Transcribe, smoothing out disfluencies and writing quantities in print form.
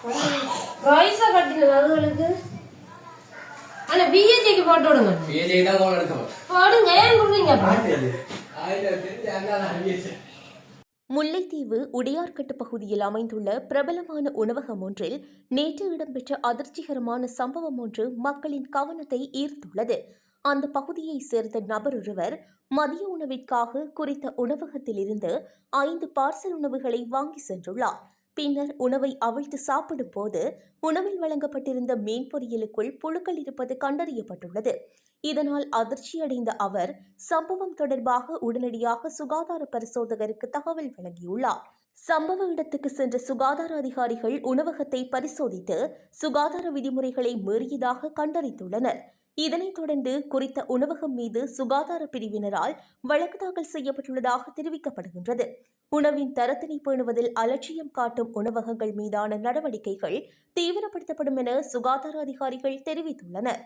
பைசா கட்டின அதுகளுக்கு ஆனா பிஏஜிக்கு போட்டு விடுங்க. பிஏஜி தான் கோல் எடுக்கணும். போடுங்க ஏன் கொடுறீங்க? முல்லைத்தீவு உடையார்கட்டு பகுதியில் அமைந்துள்ள பிரபலமான உணவகம் ஒன்றில் நேற்று இடம்பெற்ற அதிர்ச்சிகரமான சம்பவம் ஒன்று மக்களின் கவனத்தை ஈர்த்துள்ளது. அந்த பகுதியைச் சேர்ந்த நபர் ஒருவர் மதிய உணவிற்காக குறித்த உணவகத்தில் இருந்து 5 பார்சல் உணவுகளை வாங்கி சென்றுள்ளார். பின்னர் உணவை அவிழ்த்து சாப்பிடும் போது உணவில் வழங்கப்பட்டிருந்த மீன் பொரியலுக்குள் புழுக்கள் இருப்பது கண்டறியப்பட்டுள்ளது. இதனால் அதிர்ச்சியடைந்த அவர் சம்பவம் தொடர்பாக உடனடியாக சுகாதார பரிசோதகருக்கு தகவல் வழங்கியுள்ளார். சம்பவ இடத்துக்கு சென்ற சுகாதார அதிகாரிகள் உணவகத்தை பரிசோதித்து சுகாதார விதிமுறைகளை மீறியதாக கண்டறிந்துள்ளனர். இதனைத் தொடர்ந்து குறித்த உணவகம் மீது சுகாதார பிரிவினரால் வழக்கு தாக்கல் செய்யப்பட்டுள்ளதாக தெரிவிக்கப்படுகின்றது. உணவின் தரத்தினை பேணுவதில் அலட்சியம் காட்டும் உணவகங்கள் மீதான நடவடிக்கைகள் தீவிரப்படுத்தப்படும் என சுகாதார அதிகாரிகள் தெரிவித்துள்ளனர்.